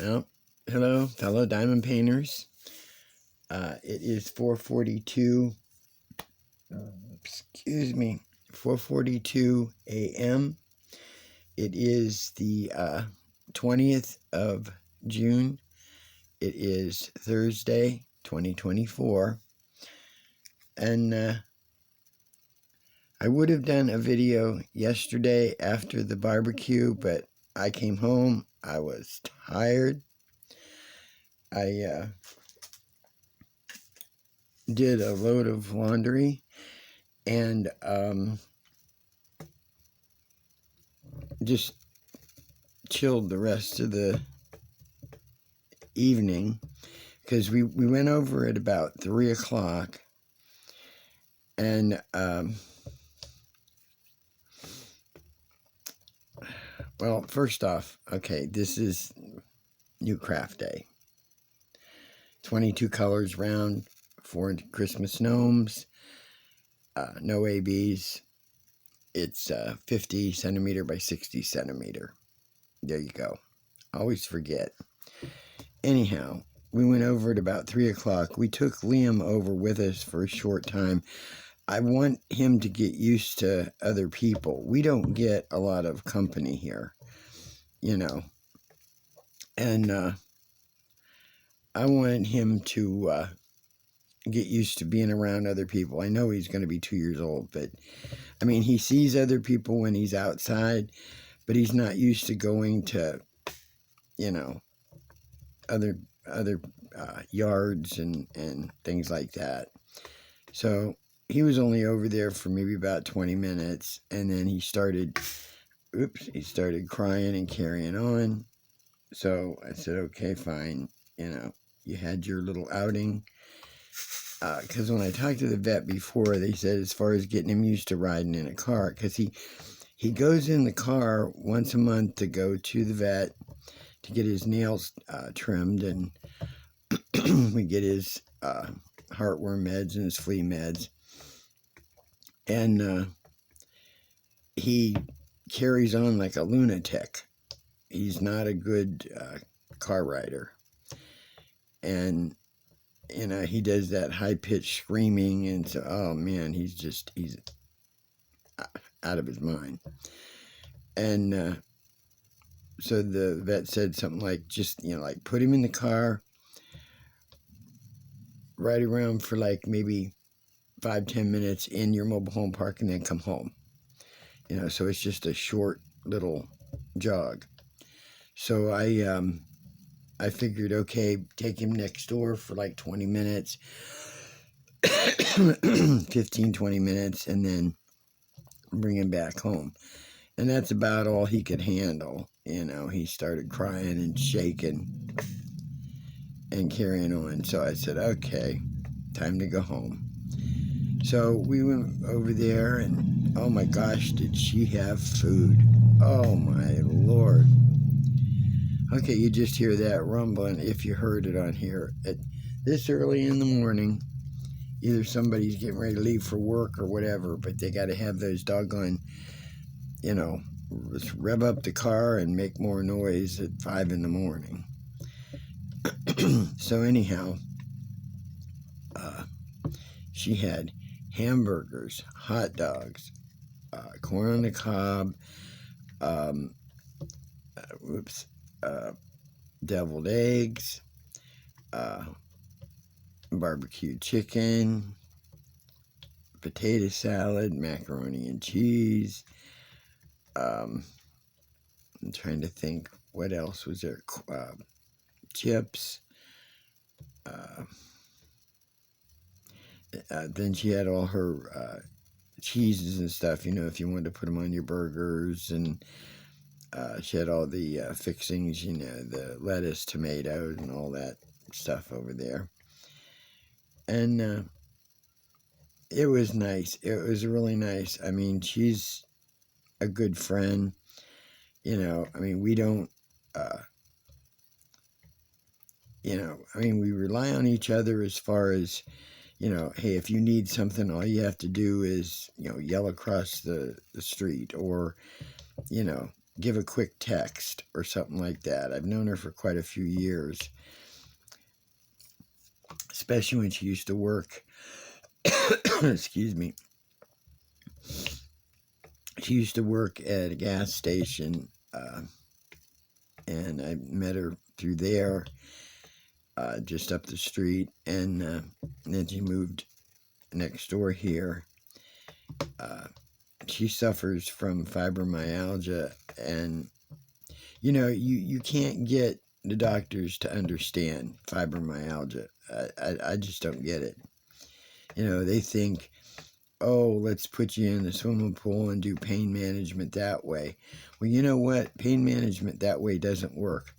Well, hello, fellow diamond painters. It is 4:42. Excuse me, 4:42 a.m. It is the 20th of June. It is Thursday, 2024, and I would have done a video yesterday after the barbecue, but I came home. I was tired. I did a load of laundry and just chilled the rest of the evening because we went over at about 3 o'clock, and well, first off, okay, this is New Craft Day. 22 colors round, 4 Christmas gnomes, no ABs. It's 50 centimeter by 60 centimeter. There you go. Always forget. Anyhow, we went over at about 3 o'clock. We took Liam over with us for a short time. I want him to get used to other people. We don't get a lot of company here, and I wanted him to get used to being around other people. I know he's going to be 2 years old, but I mean, he sees other people when he's outside, but he's not used to going to, other yards and things like that. So he was only over there for maybe about 20 minutes, and then he started crying and carrying on. So I said, okay, fine, you had your little outing. Because when I talked to the vet before, they said as far as getting him used to riding in a car, because he goes in the car once a month to go to the vet to get his nails trimmed, and we get his heartworm meds and his flea meds, and he carries on like a lunatic. He's not a good car rider, and he does that high-pitched screaming, and so, oh man, he's out of his mind. And so the vet said something like, just, like, put him in the car, ride around for like maybe 5-10 minutes in your mobile home park, and then come home. So it's just a short little jog. So I figured, okay, take him next door for like 20 minutes, 15, 20 minutes, and then bring him back home. And that's about all he could handle. He started crying and shaking and carrying on. So I said, okay, time to go home. So we went over there, and oh my gosh, did she have food. Oh my Lord. Okay, you just hear that rumbling if you heard it on here. At this early in the morning, either somebody's getting ready to leave for work or whatever, but they got to have those doggone, let's rev up the car and make more noise at 5 in the morning. So anyhow, she had hamburgers, hot dogs, corn on the cob, deviled eggs, barbecue chicken, potato salad, macaroni and cheese. I'm trying to think what else was there. Chips. Then she had all her cheeses and stuff, if you wanted to put them on your burgers, and she had all the fixings, the lettuce, tomatoes, and all that stuff over there. And it was nice. It was really nice. I mean, she's a good friend. I mean, we don't, we rely on each other as far as, hey, if you need something, all you have to do is, yell across the street, or, give a quick text or something like that. I've known her for quite a few years, especially when she used to work. Excuse me. She used to work at a gas station, and I met her through there, just up the street, and then she moved next door here. She suffers from fibromyalgia, and you can't get the doctors to understand fibromyalgia. I just don't get it. They think, oh, let's put you in the swimming pool and do pain management that way. Well, you know what? Pain management that way doesn't work.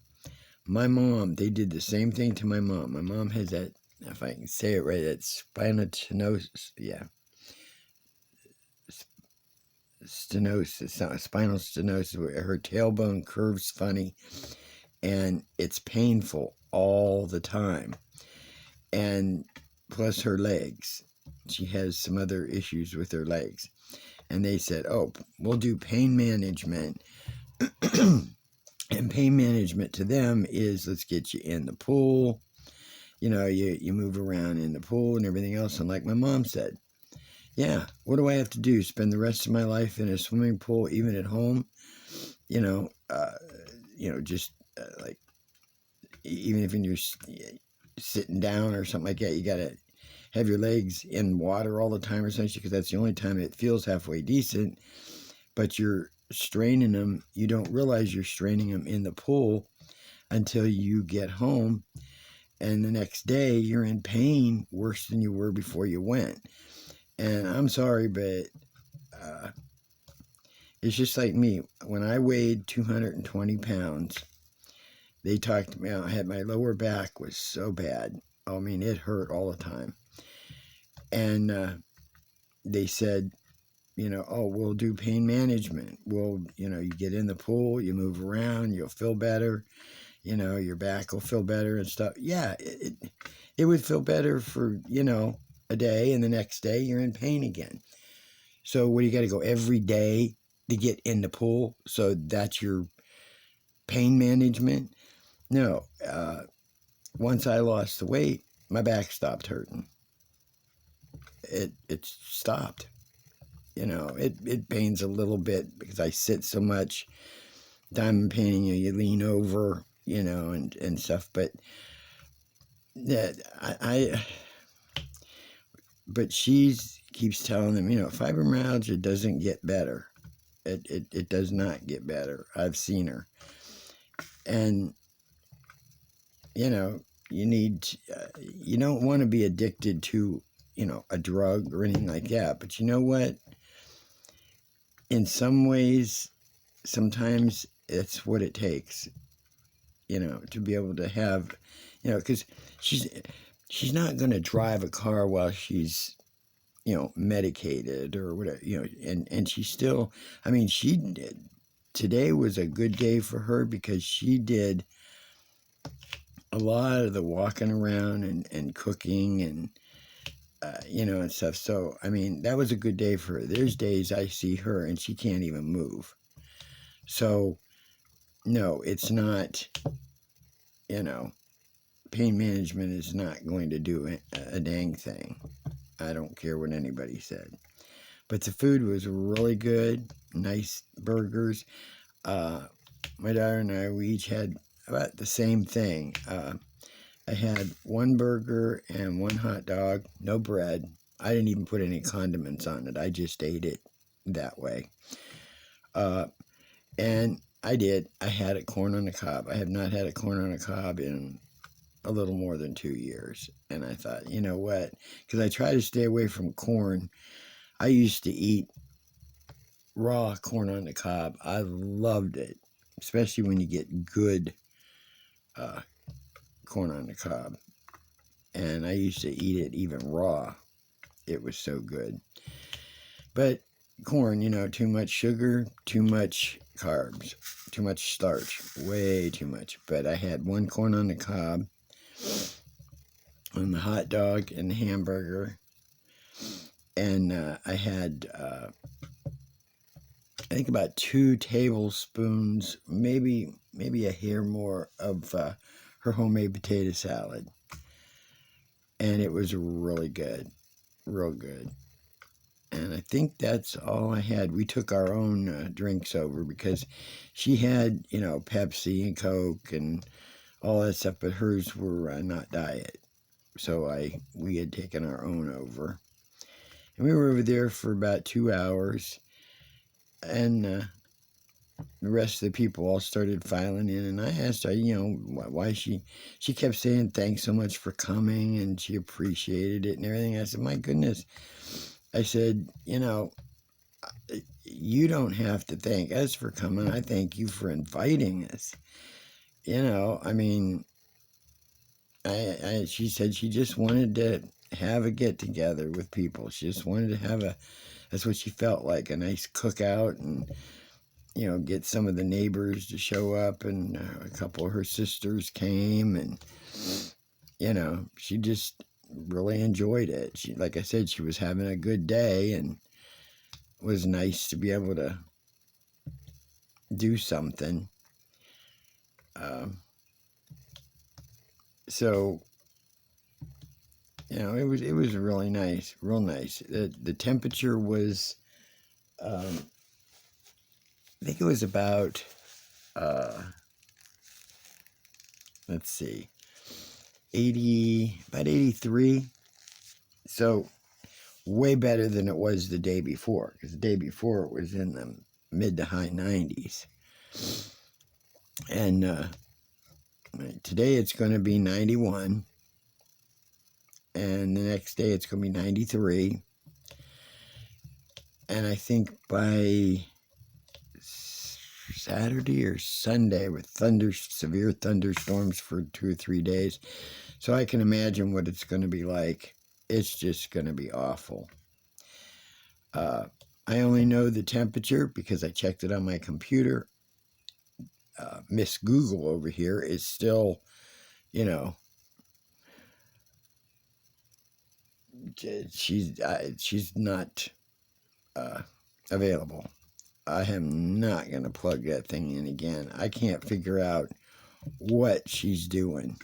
My mom, they did the same thing to my mom. My mom has that, if I can say it right, that spinal stenosis. Yeah. Spinal stenosis, where her tailbone curves funny, and it's painful all the time. And plus her legs. She has some other issues with her legs. And they said, oh, we'll do pain management. And pain management to them is, let's get you in the pool. You move around in the pool and everything else. And like my mom said, yeah, what do I have to do? Spend the rest of my life in a swimming pool, even at home? Just like, even if you're sitting down or something like that, you got to have your legs in water all the time or something, because that's the only time it feels halfway decent. But you're straining them. You don't realize you're straining them in the pool until you get home, and the next day you're in pain worse than you were before you went. And I'm sorry, but it's just like me. When I weighed 220 pounds, they talked to me. I had, my lower back was so bad. I mean, it hurt all the time. And they said, oh, we'll do pain management. You get in the pool, you move around, you'll feel better. Your back will feel better and stuff. Yeah, it would feel better for, a day, and the next day you're in pain again. So what, do you got to go every day to get in the pool? So that's your pain management? No. Once I lost the weight, my back stopped hurting. It stopped. It pains a little bit because I sit so much. Diamond painting, you lean over, and stuff. But yeah, but she keeps telling them, fibromyalgia doesn't get better. It does not get better. I've seen her. And, you don't want to be addicted to, a drug or anything like that. But you know what? In some ways, sometimes it's what it takes, to be able to have, because she's not going to drive a car while she's, medicated or whatever, and she still, I mean, today was a good day for her because she did a lot of the walking around and cooking and, and stuff. So, I mean, that was a good day for her. There's days I see her and she can't even move. So, no, it's not, pain management is not going to do a dang thing. I don't care what anybody said. But the food was really good. Nice burgers. My daughter and I, we each had about the same thing. I had one burger and one hot dog, no bread. I didn't even put any condiments on it. I just ate it that way. And I did. I had a corn on the cob. I have not had a corn on the cob in a little more than 2 years. And I thought, you know what? Because I try to stay away from corn. I used to eat raw corn on the cob. I loved it, especially when you get good corn on the cob. And I used to eat it even raw. It was so good. But corn, too much sugar, too much carbs, too much starch, way too much. But I had one corn on the cob, on the hot dog and the hamburger, and I had I think about 2 tablespoons, maybe a hair more of her homemade potato salad. And it was really good, real good. And I think that's all I had. We took our own drinks over because she had, Pepsi and Coke and all that stuff, but hers were not diet. So we had taken our own over. And we were over there for about 2 hours. And the rest of the people all started filing in. And I asked her, why she kept saying thanks so much for coming and she appreciated it and everything. I said, my goodness. I said, you don't have to thank us for coming. I thank you for inviting us. I mean, she said she just wanted to have a get together with people. She just wanted to have that's what she felt like, a nice cookout and, get some of the neighbors to show up, and a couple of her sisters came, and, she just really enjoyed it. She, like I said, she was having a good day, and it was nice to be able to do something. So, it was really nice, real nice. The temperature was, I think it was about, let's see, about 83. So way better than it was the day before, because the day before it was in the mid to high 90s. And today it's going to be 91. And the next day it's going to be 93. And I think by Saturday or Sunday, with severe thunderstorms for 2 or 3 days. So I can imagine what it's going to be like. It's just going to be awful. I only know the temperature because I checked it on my computer. Miss Google over here is still, she's not available. I am not going to plug that thing in again. I can't figure out what she's doing.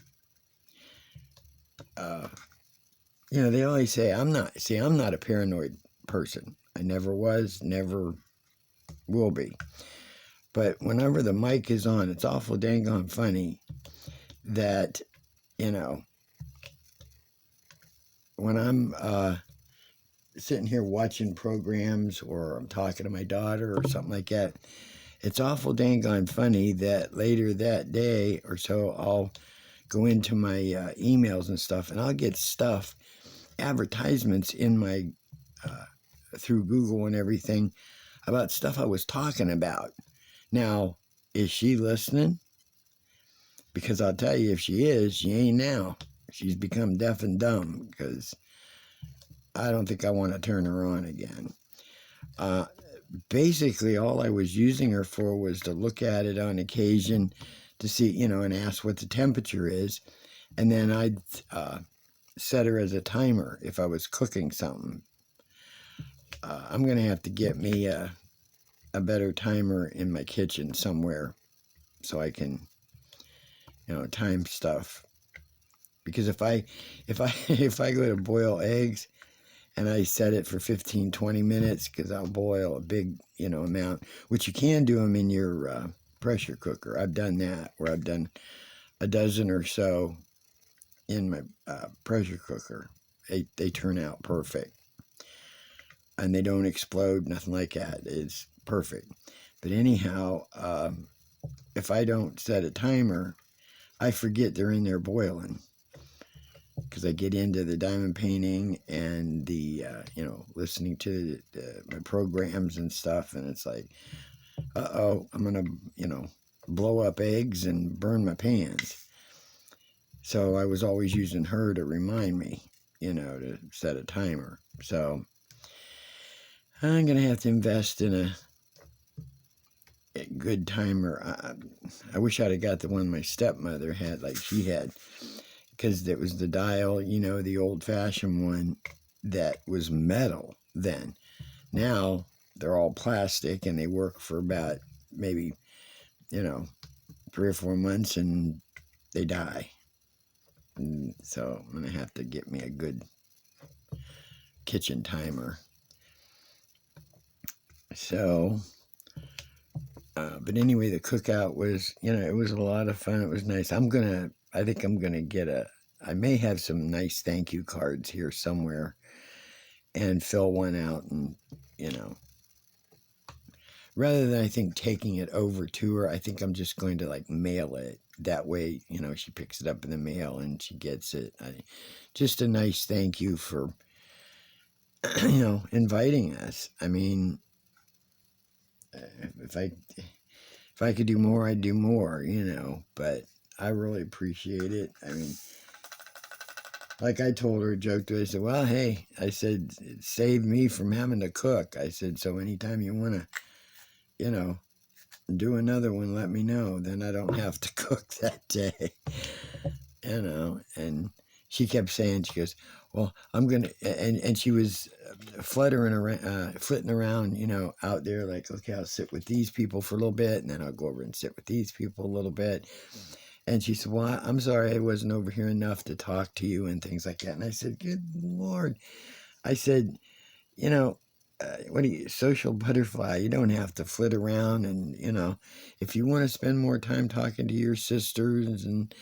They always say I'm not a paranoid person. I never was, never will be. But whenever the mic is on, it's awful dang on funny that, when I'm sitting here watching programs or I'm talking to my daughter or something like that, it's awful dang on funny that later that day or so I'll go into my emails and stuff, and I'll get advertisements in my through Google and everything about stuff I was talking about. Now, is she listening? Because I'll tell you, if she is, she ain't now. She's become deaf and dumb, because I don't think I want to turn her on again. Basically, all I was using her for was to look at it on occasion to see, and ask what the temperature is. And then I'd set her as a timer if I was cooking something. I'm going to have to get me a better timer in my kitchen somewhere so I can, time stuff. Because if I go to boil eggs and I set it for 15-20 minutes, because I'll boil a big amount, which you can do them in your pressure cooker. I've done that, where I've done a dozen or so in my pressure cooker. They turn out perfect, and they don't explode, nothing like that. It's perfect. But anyhow, if I don't set a timer, I forget they're in there boiling, because I get into the diamond painting and the listening to my programs and stuff, and it's like, I'm gonna blow up eggs and burn my pans. So I was always using her to remind me, to set a timer. So I'm going to have to invest in a good timer. I wish I'd have got the one my stepmother had, like she had, because it was the dial, the old-fashioned one that was metal then. Now they're all plastic and they work for about maybe, 3 or 4 months and they die. And so I'm going to have to get me a good kitchen timer. So, but anyway, the cookout was, it was a lot of fun. It was nice. I think I'm going to I may have some nice thank you cards here somewhere and fill one out and, rather than I think taking it over to her, I think I'm just going to like mail it. That way, she picks it up in the mail and she gets it. Just a nice thank you for, inviting us. I mean, if I could do more, I'd do more, but I really appreciate it. I mean, like I told her, joked to her, I said, well, hey, I said, it saved me from having to cook. I said, so anytime you want to, do another one, let me know. Then I don't have to cook that day, and she kept saying, she goes, well, I'm going to, and she was flitting around, out there like, okay, I'll sit with these people for a little bit, and then I'll go over and sit with these people a little bit. And she said, well, I'm sorry I wasn't over here enough to talk to you and things like that. And I said, good Lord. I said, what are you, social butterfly? You don't have to flit around. And, if you want to spend more time talking to your sisters and,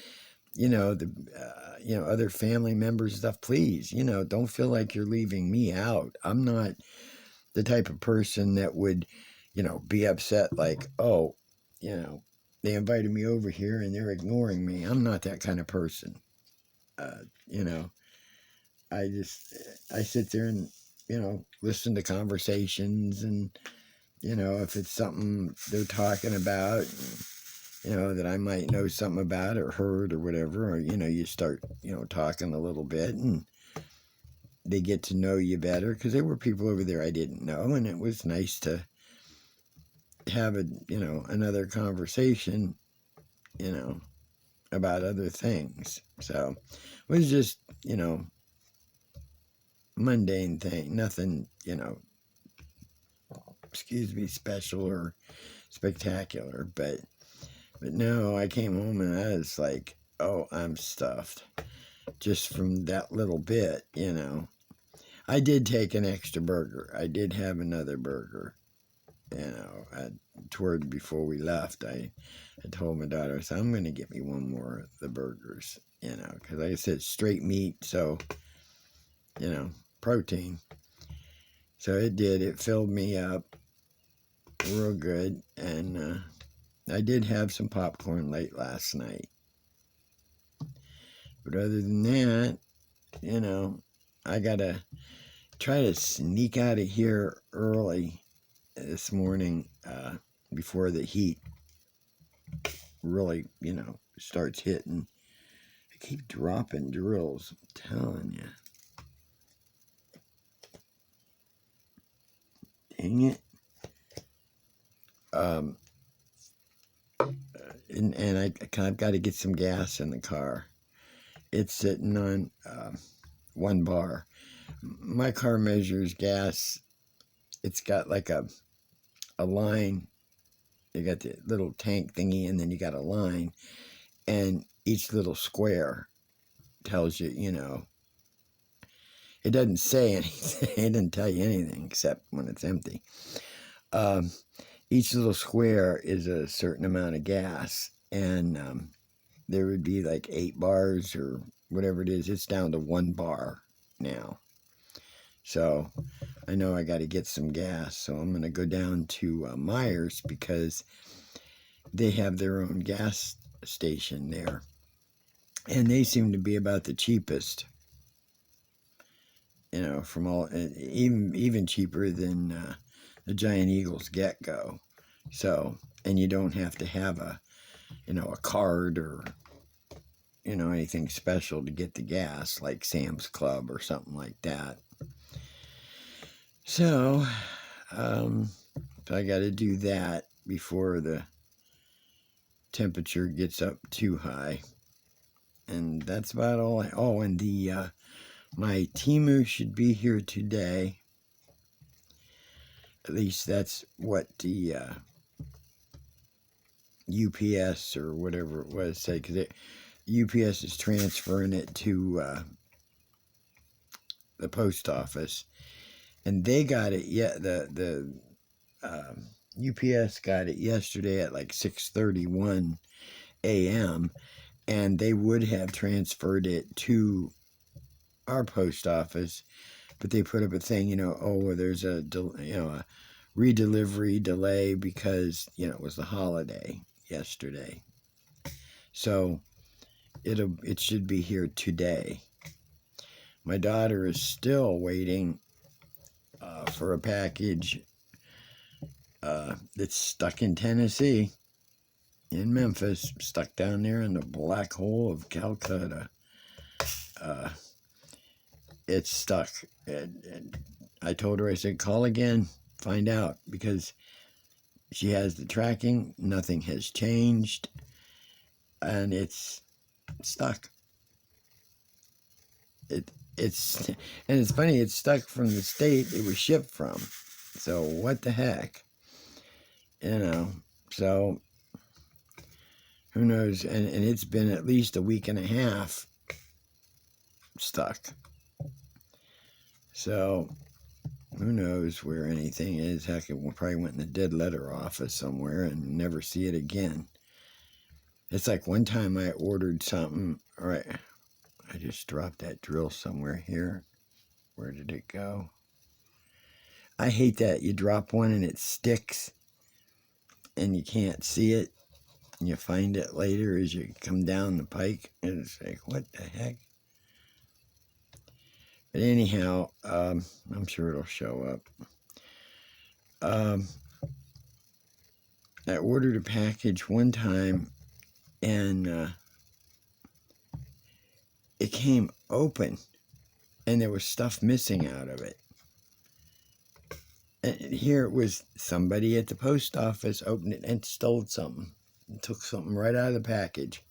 other family members and stuff, please, don't feel like you're leaving me out. I'm not the type of person that would, be upset like, oh, they invited me over here and they're ignoring me. I'm not that kind of person. I sit there and, listen to conversations and, if it's something they're talking about, that I might know something about or heard or whatever, or, you start, talking a little bit and they get to know you better because there were people over there I didn't know, and it was nice to have another conversation, about other things. So it was just, mundane thing, nothing, special or spectacular, but no, I came home and I was like, oh, I'm stuffed just from that little bit, I did take an extra burger. I did have another burger, toward before we left. I told my daughter, I said, I'm going to get me one more of the burgers, because like I said, straight meat, so, protein. So it did. It filled me up real good, and I did have some popcorn late last night. But other than that, I got to try to sneak out of here early this morning before the heat really, starts hitting. I keep dropping drills, I'm telling you. Dang it. And I've got to get some gas in the car. It's sitting on 1 bar. My car measures gas. It's got like a line. You got the little tank thingy, and then you got a line, and each little square tells you, it doesn't say anything. It doesn't tell you anything except when it's empty. Each little square is a certain amount of gas, and there would be like 8 bars or whatever it is. It's down to 1 bar now. So I know I got to get some gas. So I'm going to go down to Myers because they have their own gas station there. And they seem to be about the cheapest, from all, even cheaper than the Giant Eagles Get-Go. So, and you don't have to have a card or, anything special to get the gas, like Sam's Club or something like that. So, I got to do that before the temperature gets up too high. And that's about all and my Temu should be here today. At least that's what the UPS or whatever it was said, because UPS is transferring it to the post office, and they got it. Yeah, the UPS got it yesterday at like 6:31 a.m. and they would have transferred it to our post office, but they put up a thing, oh, there's a a redelivery delay because it was the holiday yesterday, so it should be here today. My daughter is still waiting for a package that's stuck in Tennessee, in Memphis, stuck down there in the black hole of Calcutta. It's stuck. And I told her, I said, call again, find out, because she has the tracking, nothing has changed, and it's stuck. It's funny, it's stuck from the state it was shipped from. So what the heck? So who knows? And it's been at least a week and a half stuck. So who knows where anything is? Heck, it probably went in the dead letter office somewhere and never see it again. It's like one time I ordered something. All right, I just dropped that drill somewhere here. Where did it go? I hate that. You drop one and it sticks and you can't see it. And you find it later as you come down the pike. And it's like, what the heck? But anyhow, I'm sure it'll show up. I ordered a package one time, and it came open, and there was stuff missing out of it. And here it was, somebody at the post office opened it and stole something. And took something right out of the package.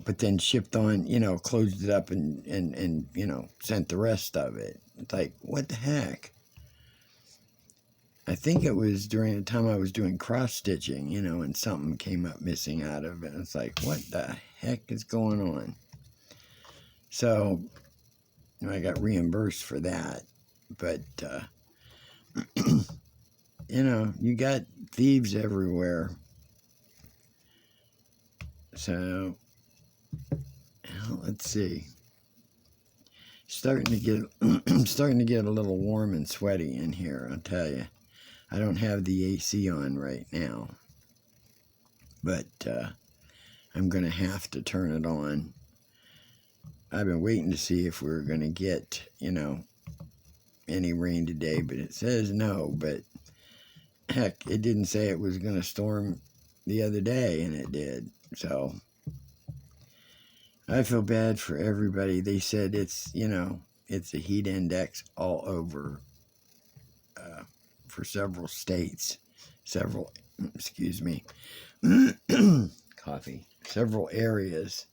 But then shipped on, closed it up and sent the rest of it. It's like, what the heck? I think it was during the time I was doing cross-stitching, and something came up missing out of it. It's like, what the heck is going on? So, I got reimbursed for that. But, you got thieves everywhere. So, let's see. Starting to get a little warm and sweaty in here, I'll tell you. I don't have the AC on right now, but I'm going to have to turn it on. I've been waiting to see if we're going to get, any rain today, but it says no. But heck, it didn't say it was going to storm the other day, and it did. So I feel bad for everybody. They said it's a heat index all over for several states, excuse me, coffee, several areas.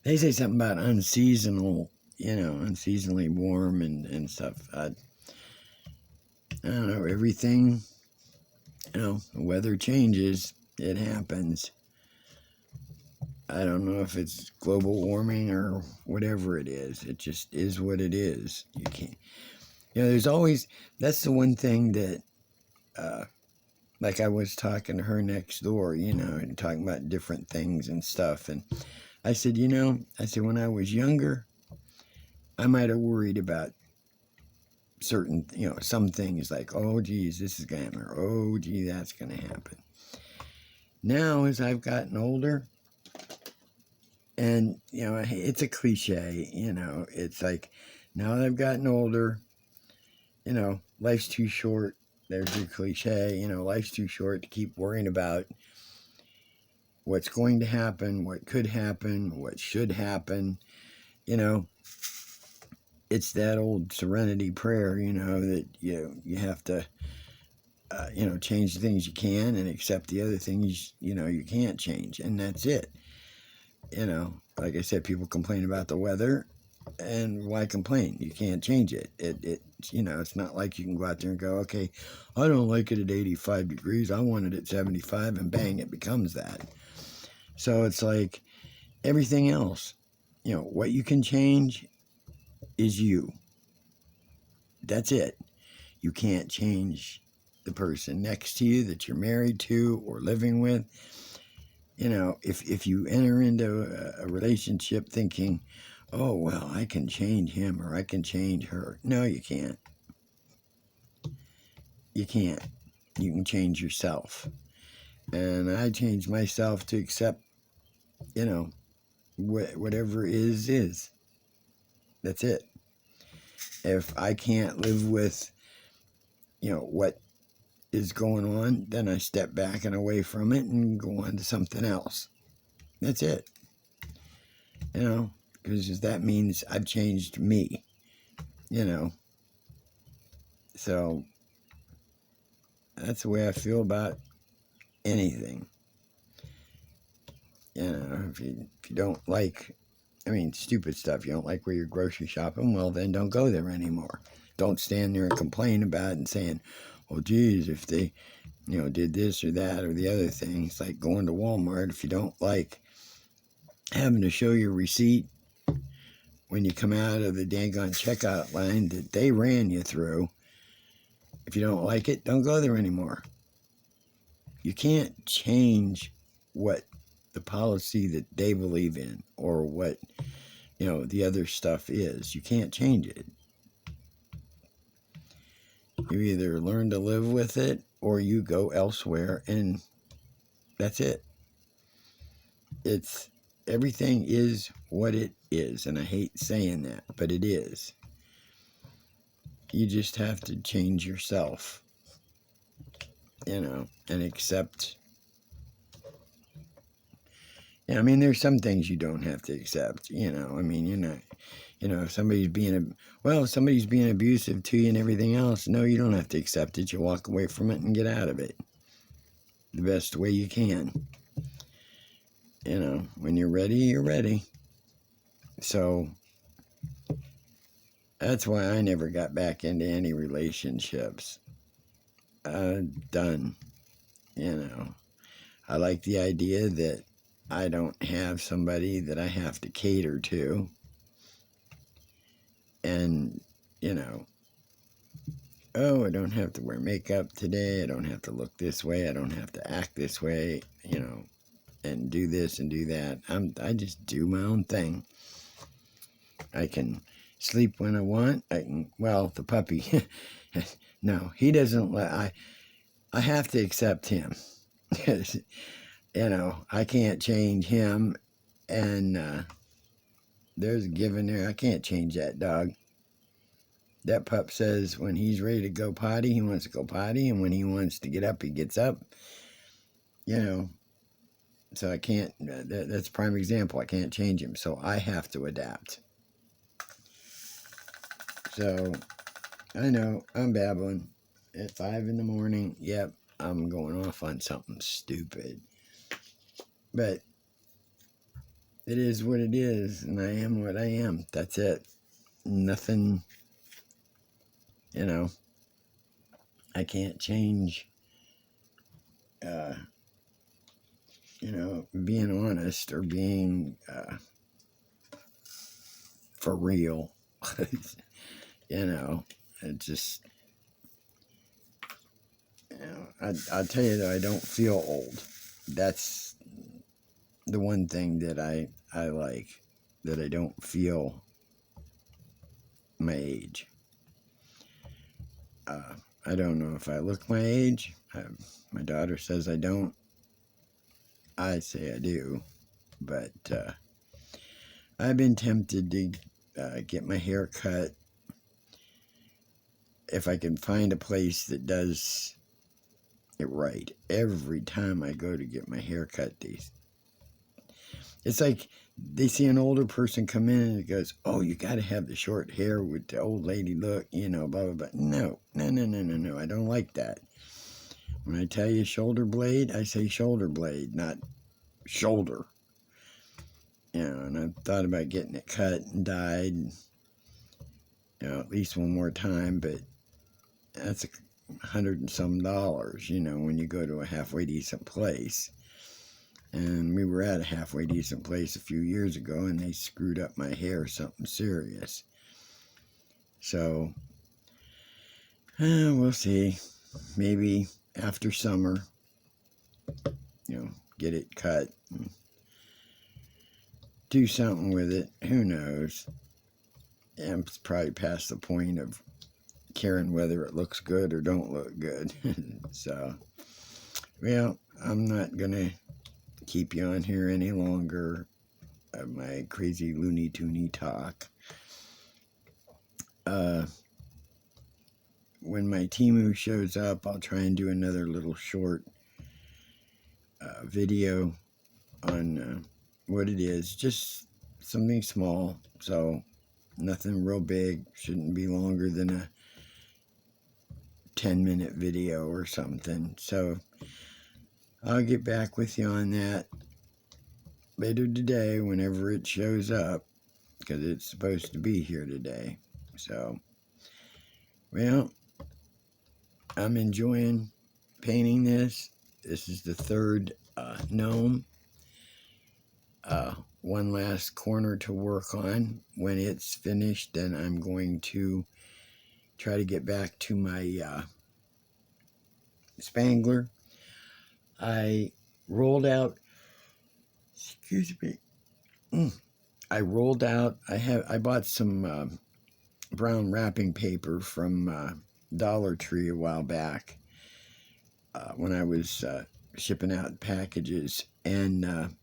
They say something about unseasonally warm and stuff. I don't know, everything, the weather changes, it happens. I don't know if it's global warming or whatever it is. It just is what it is. You can't, there's always, that's the one thing that, like I was talking to her next door, and talking about different things and stuff. And I said, when I was younger, I might have worried about certain, some things like, oh, geez, this is going to happen, or oh, gee, that's going to happen. Now, as I've gotten older, and, it's a cliche, it's like, now that I've gotten older, life's too short. There's your cliche, life's too short to keep worrying about what's going to happen, what could happen, what should happen. It's that old serenity prayer, that you have to, change the things you can and accept the other things, you can't change. And that's it. Like I said, people complain about the weather. And why complain? You can't change it. It's not like you can go out there and go, okay, I don't like it at 85 degrees. I want it at 75, and bang, it becomes that. So it's like everything else. What you can change is you. That's it. You can't change the person next to you that you're married to or living with. If you enter into a relationship thinking, oh, well, I can change him or I can change her. No, you can't. You can't. You can change yourself. And I changed myself to accept, whatever is. That's it. If I can't live with, what is going on, then I step back and away from it and go on to something else. That's it. Because that means I've changed me, So that's the way I feel about anything. If you don't like, stupid stuff, you don't like where you're grocery shopping, well, then don't go there anymore. Don't stand there and complain about it and saying, oh, geez, if they, did this or that or the other thing. It's like going to Walmart. If you don't like having to show your receipt when you come out of the dang on checkout line that they ran you through, if you don't like it, don't go there anymore. You can't change what the policy that they believe in or what, the other stuff is. You can't change it. You either learn to live with it or you go elsewhere, and that's it. Everything is what it is, and I hate saying that, but it is. You just have to change yourself, and accept. There's some things you don't have to accept, you're not, if somebody's being abusive to you and everything else, no, you don't have to accept it. You walk away from it and get out of it the best way you can. When you're ready, you're ready. So that's why I never got back into any relationships. Done. I like the idea that I don't have somebody that I have to cater to. And, oh, I don't have to wear makeup today. I don't have to look this way. I don't have to act this way, and do this and do that. I just do my own thing. I can sleep when I want. The puppy, no, he doesn't I have to accept him. I can't change him, and there's a given there. I can't change that dog. That pup says when he's ready to go potty, he wants to go potty, and when he wants to get up, he gets up. So I can't, that's a prime example. I can't change him, so I have to adapt. So, I know, I'm babbling. At 5 in the morning, yep, I'm going off on something stupid. But it is what it is, and I am what I am. That's it. Nothing, I can't change, being honest or being for real. It just, I'll tell you though, I don't feel old. That's the one thing that I like, that I don't feel my age. I don't know if I look my age. My daughter says I don't. I say I do. But I've been tempted to get my hair cut if I can find a place that does it right. Every time I go to get my hair cut, it's like they see an older person come in and it goes, oh, you got to have the short hair with the old lady look, blah, blah, blah. No. I don't like that. When I tell you shoulder blade, I say shoulder blade, not shoulder. And I've thought about getting it cut and dyed, at least one more time, but that's $100 and some, when you go to a halfway decent place. And we were at a halfway decent place a few years ago, and they screwed up my hair something serious. So, we'll see. Maybe after summer, get it cut and do something with it. Who knows? I'm probably past the point of caring whether it looks good or don't look good. So, well, I'm not going to keep you on here any longer of my crazy Looney Toony talk. When my Temu shows up, I'll try and do another little short video on what it is. Just something small, so nothing real big. Shouldn't be longer than a 10-minute video or something. So I'll get back with you on that later today whenever it shows up, because it's supposed to be here today. So, well, I'm enjoying painting this. This is the third gnome. One last corner to work on. When it's finished, then I'm going to try to get back to my Spangler. I rolled out, excuse me, I bought some brown wrapping paper from Dollar Tree a while back when I was shipping out packages, and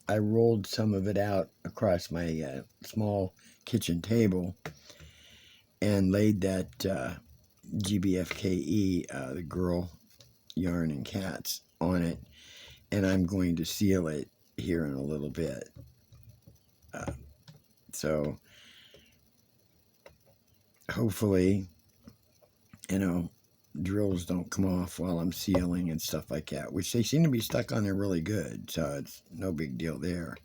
I rolled some of it out across my small kitchen table and laid that GBFKE, the Girl Yarn and Cats, on it, and I'm going to seal it here in a little bit. So hopefully, drills don't come off while I'm sealing and stuff like that, which they seem to be stuck on there really good, so it's no big deal there.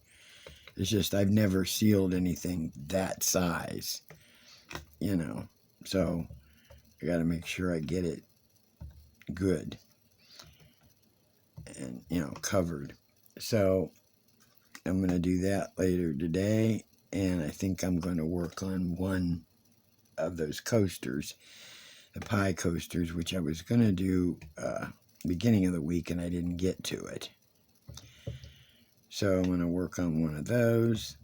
It's just I've never sealed anything that size, so I got to make sure I get it good and, covered. So I'm going to do that later today, and I think I'm going to work on one of those coasters, the pie coasters, which I was going to do beginning of the week, and I didn't get to it. So I'm going to work on one of those,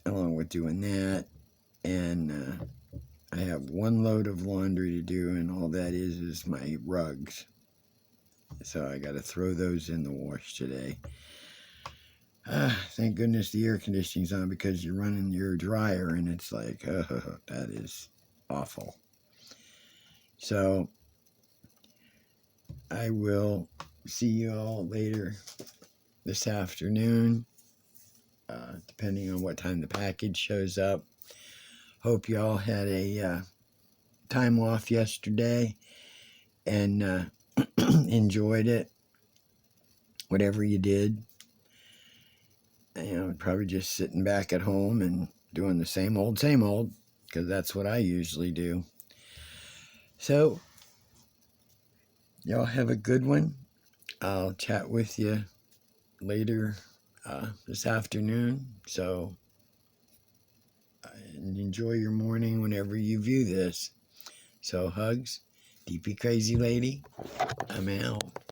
along with doing that, and I have one load of laundry to do, and all that is my rugs. So I got to throw those in the wash today. Thank goodness the air conditioning's on, because you're running your dryer, and it's like, that is awful. So I will see you all later this afternoon, depending on what time the package shows up. Hope you all had a time off yesterday and enjoyed it, whatever you did. Probably just sitting back at home and doing the same old, because that's what I usually do. So, y'all have a good one. I'll chat with you later this afternoon. So, enjoy your morning whenever you view this. So, hugs, DP Crazy Lady. I'm out.